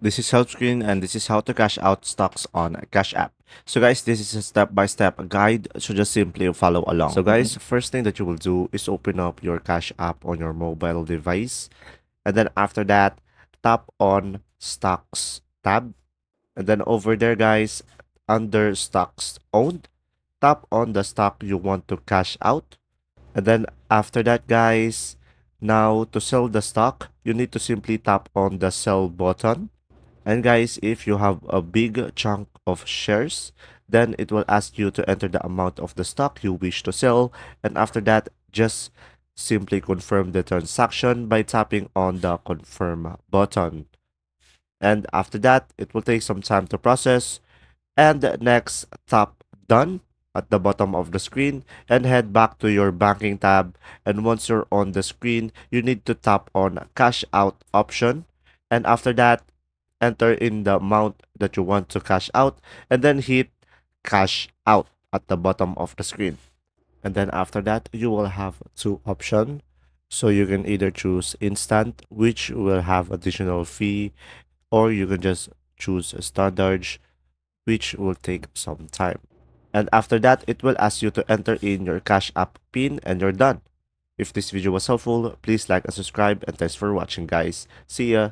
This is Helpscreen and this is how to cash out stocks on Cash App. So guys, this is a step-by-step guide, so just simply follow along. So guys, first thing that you will do is open up your Cash App on your mobile device. And then after that, tap on Stocks tab. And then over there guys, under Stocks Owned, tap on the stock you want to cash out. And then after that guys, now to sell the stock, you need to simply tap on the sell button. And guys, if you have a big chunk of shares, then it will ask you to enter the amount of the stock you wish to sell. And after that, just simply confirm the transaction by tapping on the confirm button. And after that, it will take some time to process. And next, tap done at the bottom of the screen and head back to your banking tab. And once you're on the screen, you need to tap on cash out option. And after that, enter in the amount that you want to cash out and then hit cash out at the bottom of the screen. And then after that, you will have two options. So you can either choose instant, which will have additional fee, or you can just choose standard, which will take some time. And after that, it will ask you to enter in your Cash App PIN and you're done. If this video was helpful, please like and subscribe and thanks for watching guys. See ya!